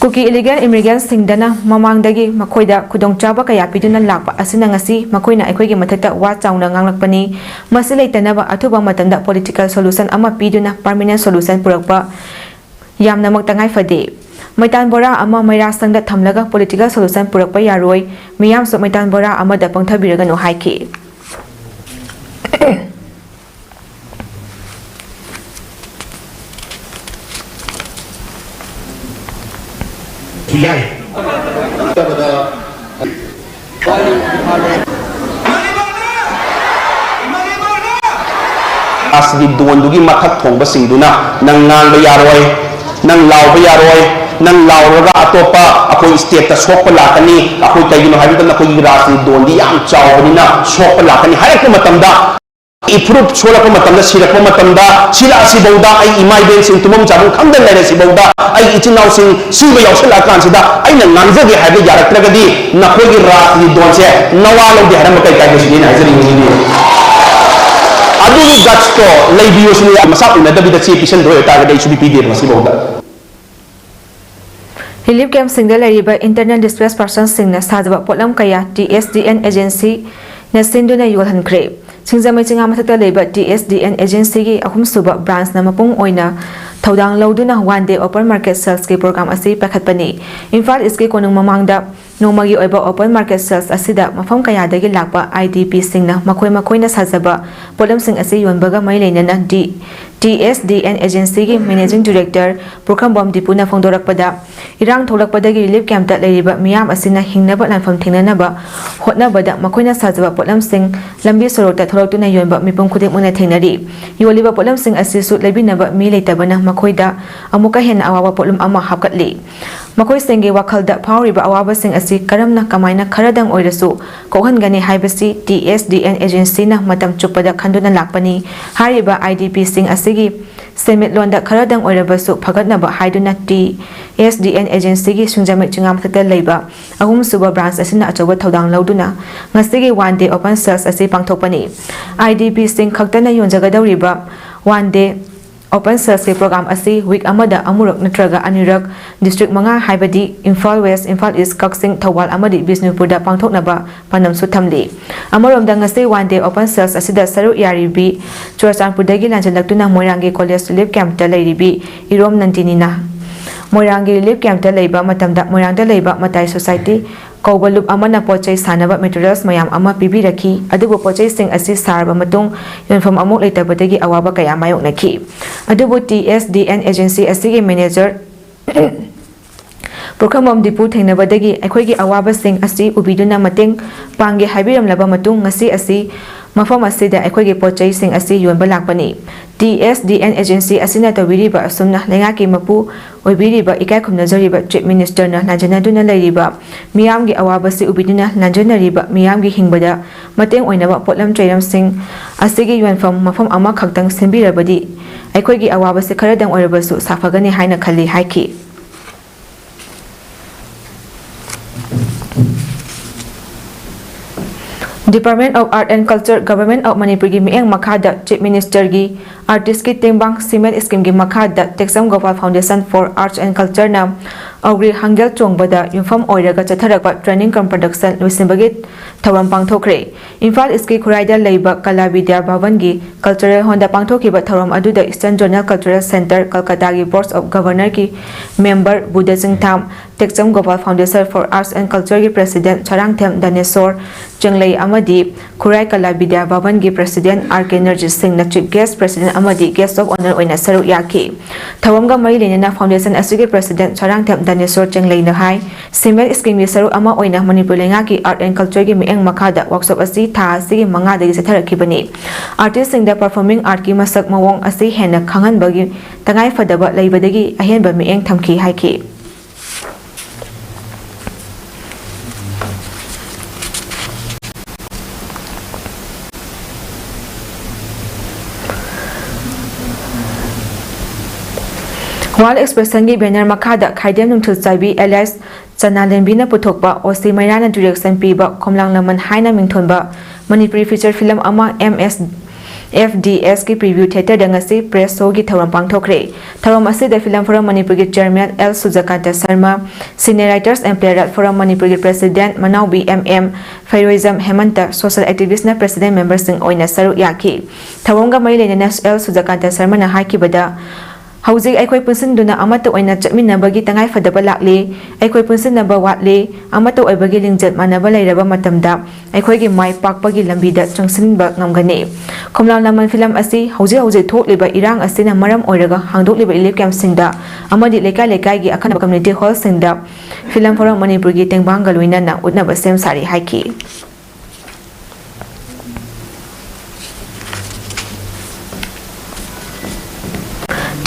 kuki illegal immigrants singdana mamangdagi makoida khudongchaba kaya piduna lakpa asina ngasi makoina aikhoigi mathata wa chauna nganglakpani masilaitanaba athuba matanda political solution ama piduna permanent solution purakpa yamna maktangai fade maitan bora ama maira sangda thamlaga political solution purakpa yaroi miyam so maitan bora ama da pangthabiraga no haiki Yay. Asli duwandugi mathak thongba singduna nang ngangba yaroi nang lawba yaroi nang lawraga atopa akoi state ta sokpa lakani akoi kaigino haibida akoi rasni duwandi yam chawbanina sokpa lakani hayak matamda Improve sola ko matamda sila ko matamda sila si bauda ay imay ben sing tumom jabong kamdan lere si bauda ay itinaw sing siba yaw sila kan sida ay nanganza di habi yarak tragadi nakogi rat di don se nawalo di haram kay kay sini na jeri ni adu ni guts to lay biyo sini masak na dabi da si pisan do ta ga isu bi di si bauda Relief camp single lariba internal displaced persons singna sajaba potlam kaya TSDN agency na sinduna yolhan kre Singzamai chinga mathakta leba TSDN agency gi ahum suba branch na mapung oina thodang loduna one day open market sales ke program asi pakhatpani Imphal East ke konung mamangda nomagi oiba open market sales asida mafam kaya dagi lakpa IDP singna makoi na sajaba polam sing asi yonbaga mai leinana TSDN agency gi managing director Prokhambom Dipuna phongdorakpada irang tholakpadagi relief camp ta leiriba miyam asina hingnaba lanfam thingnanaba hotnabada makoina sajaba polam sing lambi sorota tholotuna yonba mipum khudek muna thingnari yoliba polam sing asi su lebinaba mi leitabana makoida amuka hen awawa polum ama hapkatli makoi singge wakhalda phawriba awaba sing asi karamna kamaina kharadang oirasu kohangani haibasi TSDN agency na matam chupada khanduna lakpani hariba IDP sing asigi semit londa kharadang oirabasu phagatnaba haiduna TSDN agency gi sungjamai chingam thakta leiba ahum suba branch asina achoba thodang lauduna ngasigi one day open sales asi pangthokpani IDP sing khaktana yonjagadawriba one day Open Sales program asi week amada amurak natraga anirak district manga haibadi Imphal West, Imphal East, Kaksing, Thawal amadi Bisnupurda pangthoknaba panam su thamli amarom dangase one day open sales asida saru yaribi Churachandpurdagi lanjalaktuna Moirangi College Relief Camp ta leiribi Irom Nantinina Moirangi Relief Camp ta leiba matamda Moirangda leiba Matai Society Kaubalup amana pochai sanaba materials mayam ama pibiraki adubu pochai sing asi sarba matung yonfam amuk leitabadagi awaba kaya mayoknaki adubu TSDN agency asigi manager Prokhambom Dipu thengnabadagi aikhoigi awaba sing asi ubiduna mateng pangge haibiramlaba matung ngasi asi mafam asida akhoi gi pochai sing asi yonba lakpani TSDN agency asina tawiriba asumna lengaki mapu oibiriba ikai khumnajariba chief minister na lanjanaduna lairiba miyamgi awabasi ubiduna lanjanariba miyamgi hingbada mateng oinaba potlam chairam sing asigi yonfam mafam ama khaktang sembirabadi akhoi gi awabasi kharadang oirabasu safagani haina khali haiki Department of Art and Culture Government of Manipur gi mieng makhada Chief Minister gi Artist ki Tengbang Cement Scheme gi makhada Texam Gopal Foundation for Arts and Culture na Augri Hangel Chongbada Yumfam Oiraga Chatharakpa Training cum Production Luisimbagi Thawram Pangthokre Imphal Iski Khuraida Leiba Kala Vidya Bhavan gi Cultural Honda Pangthokiba Thawram aduda Eastern Zonal Cultural Center Kolkata gi Board of Governor ki Member Buddha Singh Tham Texam Gopal Foundation for Arts and Culture gi President Charangthem Danesor Jenglei Amadi Khurai Kala Vidya Bhavan gi President RK Nerjit Singh na Chief Guest President Amadi Guest of Honor oina saru yaki Thawamga mai lenena Foundation asigi President Charangthem Danesor Jenglei na hai Cement Scheme gi saru ama oina Manipur lenga ki Art and Culture gi mieng makhada workshop asi tha asigi manga dagi satharakibani Artist sing da performing art ki masak mawong asi hena khangan bagi tangai fadaba leibadagi ahenba mieng thamki haiki Wall Expression gi banner makhada Khaidem Nungthil Chaibi alias Chana Lenbina puthokpa Osi Mairana direction piba Khomlang Laman haina mingthonba Manipuri feature film ama MSFDS ki preview theater dangasi press show gi thawram pangthokre thawram asida film forum Manipur gi chairman L Sujakanta Sharma senior writers and playwright forum Manipur gi president Manau BMM Fairoism Hemanta social activist na president members sing oina saru yaki thawamga mai lenena L Sujakanta Sharma na hakibada Hauzik aikhoi punsinduna amata oina chatminabagi tangai fadaba lakle aikhoi punsinaba watle amata oibagi lingjat manaba leiraba matamda aikhoi gi mai pakpagi lambida changsinba ngamgane khomlang naman film asi hauzik thokliba irang asina maram oiraga hangdokliba elip camp singda amadi lekai gi akhanaba community hall singda film forum Manipur gi tengbang galoina na utnaba sem sari haiki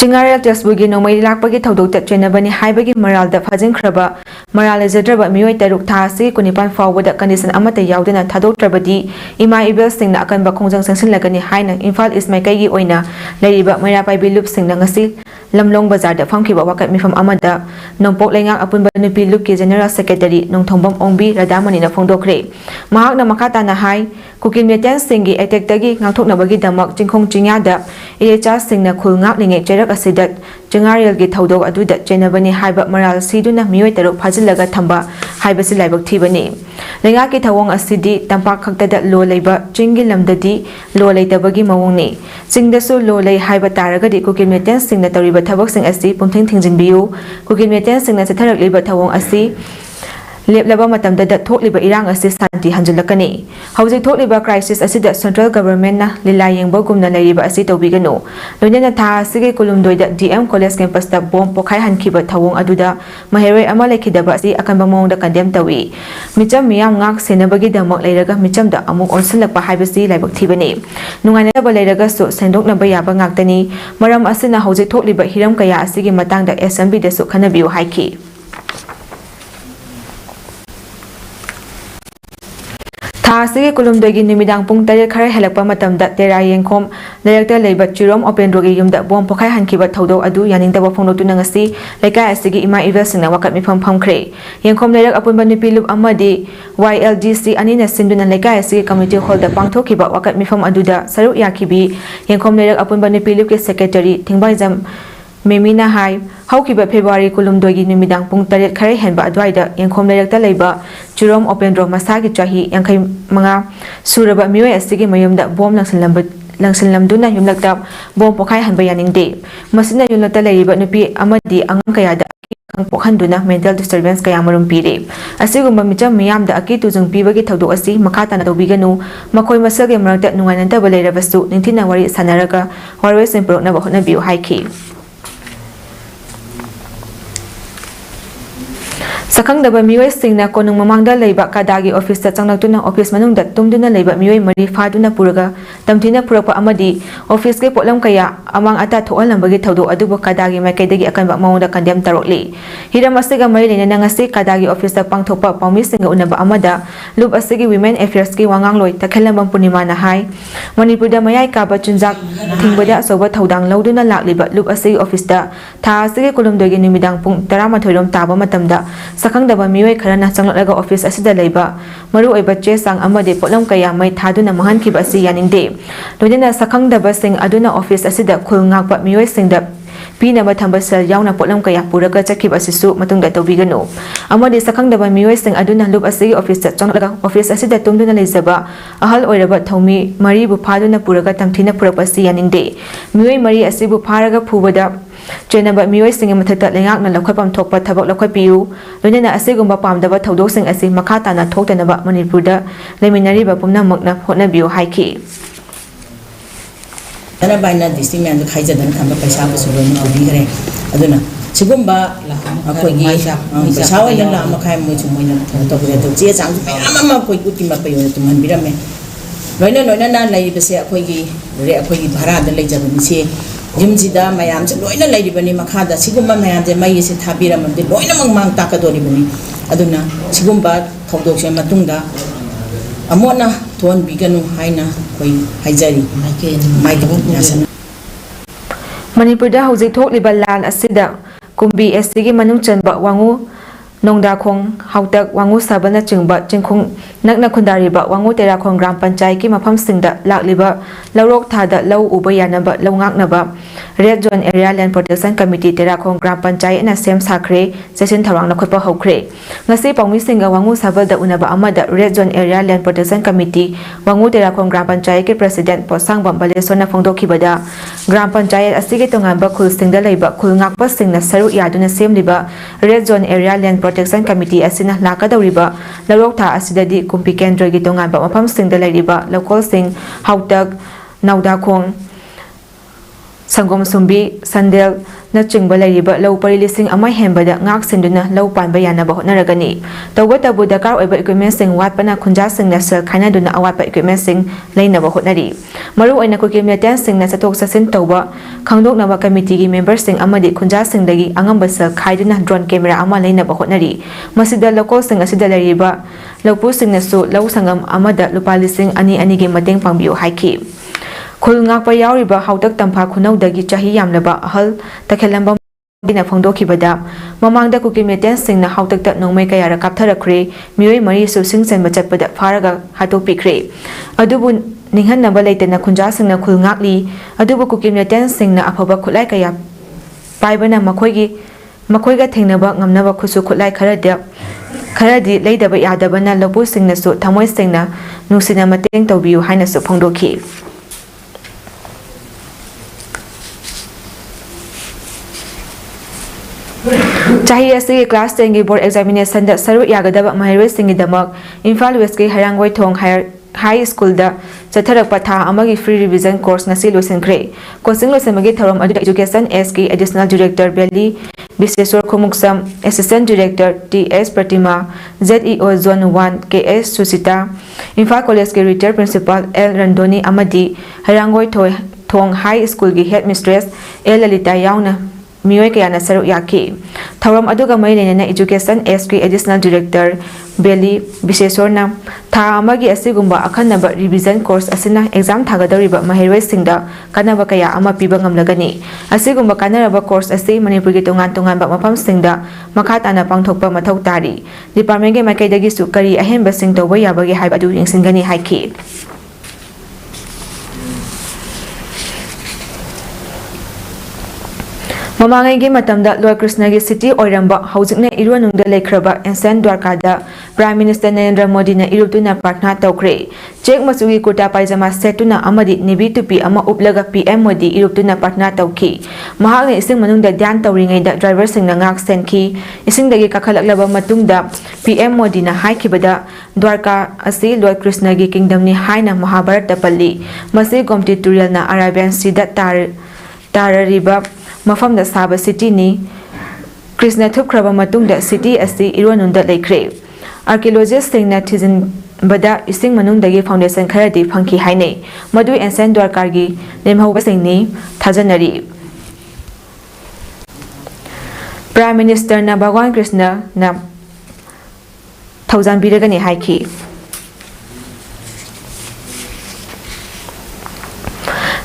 Chingarel Tesbugi no mai lakpagi thodok tat chenabani haibagi maral da phajin khraba maral ejadraba mioi taruk tha si kunipan fawda condition amata yaudena thadok trabadi ima ibel sing na akan ba khongjang sangsin lagani haina Imphal is mai kai gi oina leiriba maira pai bilup sing na ngasi lamlong bazar da famkhiba wakat mifam amada nongpok lengang apun ba nupi lup ki general secretary nongthombam ongbi radamani na phongdokre mahak na makata na hai kukin meten singi attack tagi ngangthoknabagi damak chingkhong chingya da echa sing na khul ngak linge cherak asidat Chingarel gi thodok aduda chenabani haiba maral siduna mioi taruk phajilaga thamba haibasi laibak thibani lenga ki thawong asidi tampak khakta da lo leiba chingi lamdadi lo leitabagi mawongni chingdasu lo lei haiba taragadi kukin meten sing na tariba thabak sing asi pumthing thingjinbiu kukin meten sing na chatharak leiba thawong asi leplaba matamda da thokliba irang asi santi hanjulakani hauji thokliba crisis asida central government na lila yengba gumna lariba asi tawbiganu loinena tha asige kulumdoida DM college campus ta bomb pokhai hankiba thawong aduda maheroi ama lekhidaba asi akanba mawngda condemn tawi micham miyam ngak senabagi damak leiraga micham da amuk onsilakpa haibasi laibak thibani nungaina ba leiraga su sendokna ba yaba ngaktani maram asina hauji thokliba hiram kaya asigi matangda SMB da su khanabiu haiki Asigi kulumdogi numidang pung tare khara helakpa matamda tera yengkhom director leiba chirom open rogi yumda bom pokhai hankiba thodo adu yaningdaba phongnotu nangasi lekai asigi ima evil singna wakat mifam phamkhre yengkhom leirak apunba nupi lup amadi YLDC anina sinduna lekai asigi community hall da pangthokiba wakat mifam aduda saru yakibi yengkhom leirak apunba nupi lup ke secretary thingbaijam Memina hai haukiba February kulumdogi numidang pung taret khare henba adwaida yengkhom leirakta leiba chirom open room masagi chahi yangkai manga suraba mioi asigi mayumda bom langsinlamduna yumlakta bom pokhai hanba yaningde masina yumlakta leiba nupi amadi angang kayada pokhanduna mental disturbance kaya marum pire asigumba micham miyamda aki tujung pibagi thodok asi makata na tobiganu makoi masage marakta nungainanta baleirabasu ningthina wari sanaraga warwe semprok na bahona biu haiki Sakangdaba mioi singna konung mamangda leiba kadagi office ta changnakuna office manungda tumduna leiba mioi mari faduna puraga tamthina purapa amadi office ke potlam kaya amang ata thoalambagi thodo adubo kadagi maikaidagi akanba mawda kandem tarokli hiram asiga mari lena nangasi kadagi office ta pangthopa paumi singa unaba amada lub asigi women affairs ki wangangloi takhelambam punima na hai manipurda mayai ka ba chunjak thingbada soba thodang loduna lakliba lub asigi office ta tha asigi kolomdogi nimidang pung 12 rom taba matamda Sakangdaba mioi kharana changlalaga office asida leiba maru oiba che sang amade potlam kaya mai thaduna mahan khiba asi yaningde loina sakangdaba sing aduna office asida khulngakpa mioi singda pina ba thamba sel yauna potlam kaya puraga chakhiba asisu matungda tawbiganu amade sakangdaba mioi sing aduna lub asigi office changlalaga office asida tumduna leizaba ahal oiraba thomi mari bu phaduna puraga tamthina purapa asi yaningde mioi mari asibu pharaga phubada Jenaba mioi sing mathata lengak na lakhapam thokpa thabak lakhapiu loinana asigumba pamdaba thodok sing asi makhata na thoktanaba manipurda leminari ba pumna makna hotnabiu haiki Dana baina district man khaija dan thamba paisa ba sulo ni bi gare aduna sigumba akoigi paisa wa yana makhai mo chu mo na to gure to je chang pe ama koi uti ma pe yo to man birame loina na lai bese akoigi re akoigi bhara da lai jaba ni se Jimjida mayam se loina lairibani makhada sigumba mayam je mai se thabiramde loina mangmang takadoribani aduna sigumba thodokse matungda amona thon biganu haina koi haijari maike nasan Manipurda hauzik thokliba lal asida kumbi SC manung chanba wangu nongda khong hautak wangu sabana chingba chingkhung nakna khundariba wangu tera khong gram panchayat ki mafam singda lakliba lawrok thada law uba yanaba lawngaknaba red zone area land protection committee tera khong gram panchayat na sem sakre session tharang na khotpa hokre ngasi pawmi singa wangu sabalda unaba amada red zone area land protection committee wangu tera khong gram panchayat ki president posang bambale sona phongdokhibada gram panchayat asige tongamba khul singda leiba khul ngakpa singna saru yaduna semliba red zone area land protection committee asina lakadawriba larok tha asidadi kumpi kendra gi tonganba mafam singda lairiba local sing hautak nauda khong sangom sumbi sandel na chingba lairiba low pari lising amai hembada ngak sinduna low panba yanaba hotnaragani tawata bu dakar oiba equipment sing watpana khunja sing na sel khaina duna awatpa equipment sing leinaba hotnari maru oina ko kemeten sing na satok sasin tawba khangdok naba committee gi member sing amadi khunja sing dagi angamba sel khaiduna drone camera ama leinaba hotnari masida local sing asida lairiba lawpu sing na su law sangam amada lupa lising ani gi mateng pangbiu haiki khul ngakpa yauriba hautak tampa khunawdagi chahi yamlaba ahal takhelamba dina phongdokhibada mamangda kukimeten singna hautakta nongmai kayara kaptharakhre mioi mari su singchen bachatpada pharaga hatopikre adubu ninghanaba leitena khunja singna khul ngakli adubu kukimeten singna aphaba khulai kaya paibana makhoi ga thengnaba ngamnaba khusu khulai kharadi leidaba yadabana lopu singna su thamoi singna nusina mateng tawbiu haina su phongdokhi Chahi asigi class 10 gi board examination da saru yagadaba mahirai singi damak Imphal West ki Harangwai Thong High School da chatharak patha amagi free revision course ngasi losinkhre coaching losemagi thorom adu education SK additional director Belly Biseswar Khumuksam assistant director TS Pratima ZEO zone 1 KS Susita Imphal College ki retired principal L Randoni amadi Harangwai Thong High School gi headmistress L Lalita yauna mioi kaya na saru yaki thoram aduga mai lena education SK additional director Belly Biseswar tha amagi asigumba akhanaba revision course asina exam thagadariba mahirwai singda kanaba kaya ama piba ngamlagani asigumba kanaraba course asi manipur gi tongan ba mafam singda makha tana pangthokpa mathau tari department ge makaidagi su kari ahemba sing toba yabagi haiba adu yingsingani haiki Mamangai gi matamda Lord Krishna gi city oiramba haujikna irwanungda lekhraba Ensign Dwarkada Prime Minister Narendra Modi na irutuna partner tawkre chek masugi kurta paijama setuna amadi nebi tupi ama uplaga PM Modi irutuna partner tawki mahakna ising manungda dhyan tawringai da driver singna ngak senki isingdagi kakhalaklaba matungda PM Modi na haikibada Dwarka asi Lord Krishna gi kingdom ni haina Mahabharat tapalli masi gomti tutorial na Arabian Sea da tarariba mafamda saba city ni Krishna thupkraba matungda city asi ironunda leikre. Archaeologists singna thizinbada ising manungdagi foundation kharadi phangki haine. Madu ancient Dwarkargi lemhauba singni thajanari. Prime Minister na Bhagwan Krishna na Thousand Biragani Haiki.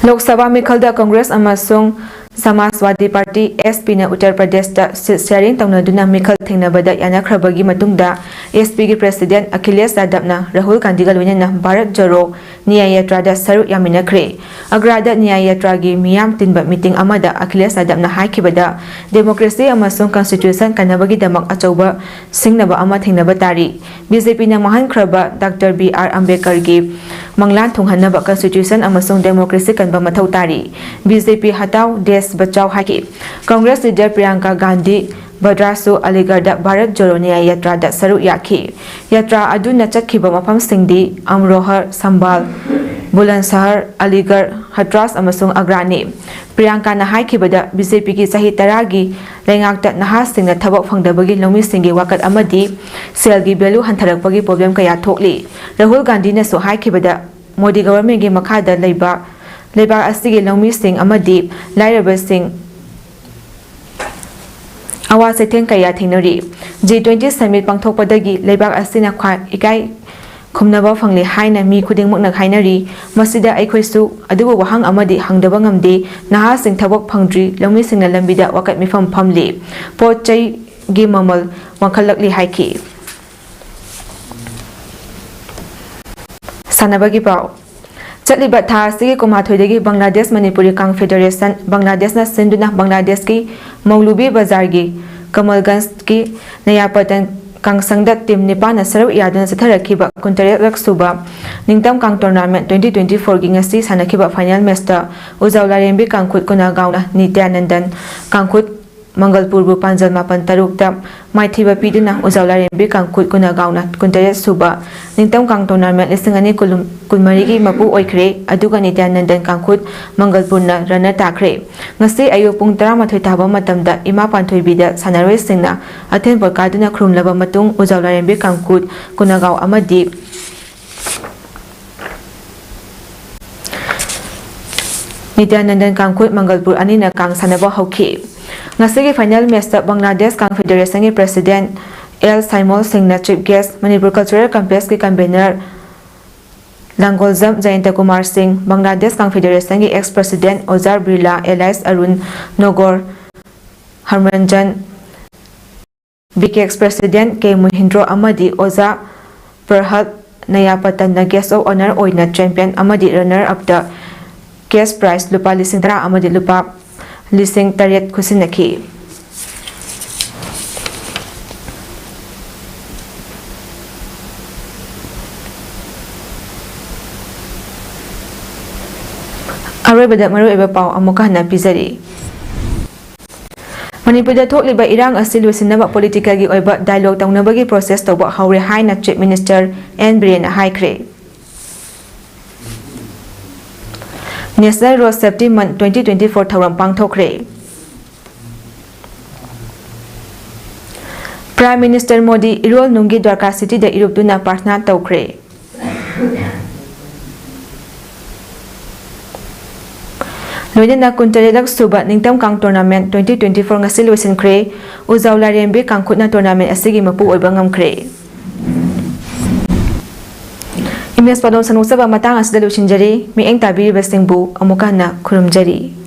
Lok Sabha Mikhalda Congress amasung Samaswadi Party SP na Uttar Pradesh da sharing taunaduna Mikhal thengnabada yanakhrabagi matungda SP gi President Akhilesh Yadav na Rahul Gandhi ga loinana Bharat Joro Nyaya Yatra da saru yaminakre. Agrada Nyaya Yatra gi miyam tinba meeting amada Akhilesh Yadav na haikibada democracy amasung constitution kanabagi damak achauba singnaba ama thengnaba tari. BJP na mahankraba Dr. B.R. Ambedkar gi manglan thunghanaba constitution amasung democracy kanba mathau tari. BJP hatau Desh Bachao Haki. Congress leader Priyanka Gandhi Badrasu Aligarda Bharat Joro Nyaya Yatra da saru yaki. Yatra aduna chakhiba mafam singdi Amrohar, Sambal, Bulandshahr, Aligarh, Hatras amasung Agrani. Priyanka na haikibada BJP ki sahi taragi lengakta nahas singna thabak phangdabagi lomi singi wakat amadi selgi belu hantharakpagi problem kaya thokli. Rahul Gandhi na so haikibada Modi government gi makhada Leibak asigi Lomi Singh amadi Lairaba Singh awa setheng kaya thingnari. G20 summit pangthokpadagi Leibak asina khwa ikai khumnaba phangli haina mi khudingmakna khainari. Masida aikhoisu adubu wahang amadi hangdaba ngamde naha sing thabak phangdri Lomi Singhna lambida wakat mifam phamli. Pochai gi mamal wangkhalakli haiki. Sanabagi pau Chaliba tha sigi kumathoidagi Bangladesh Manipuri Kang Federation Bangladesh na sinduna Bangladesh ki Maulubi Bazar gi Kamalganj ki Nayapatan Kang Sangda team Nepal na saru yaduna satharakhiba kuntaret raksuba Ningtam Kang Tournament 2024 gi ngasi sanakhiba final match ta Ujawla Rembi Kangkhut Kunagaon na Nityanandan Kangkhut Mangalpur Panjal Mapan Tarukta Maithiba Piduna Ujawla Rembi Kangkhut Kunagaon na kuntaret suba Ningtam Kang Tournament lisingani kunmarigi mapu oikre aduga Nityanandan Kangkhut Mangalpur na runner takre. Ngasi ayuk pung 13 taba matamda ima panthoibida sanaroi singna athen polkaduna khurumlaba matung Ujawla Rembi Kangkhut Kunagaon amadi Nityanandan Kangkhut Mangalpur anina kang sanaba hauki. Ngasi final match ta Bangladesh Kang Federation ki President L. Saimol Singh na chief guest Manipur Cultural Complex ki convener Langoljam Jayanta Kumar Singh, Bangladesh Kang Federation ki ex-president Ozar Birla, Elias Arun Nogor, Harmanjan, BK ex-president K. Muhindro Amadi, Oza Perhat Nayapatan na guest of honor oina champion Amadi runner-up the cash prize lupa lising tara Amadi lupa lising taryat kusinaki. Arabada maruiba pau amuka na pizari. Manipurda thokliba irang asi lusinaba political gi oiba dialogue taunabagi process toba haure haina chief minister N. Biren haikre. National Road Safety Month 2024 thawram pangthokre. Prime Minister Modi irol nungi Dwarka city da irupduna parthna tawkre. Loinana kuntaredak suba Ningtam Kang Tournament 2024 ngasi loisinkhre Ujawla Rembi Kangkhutna tournament asigi mapu oiba ngamkhre. Imes padon sanusaba matang asida loisinjari mieng tabiriba singbu amuka na khurumjari.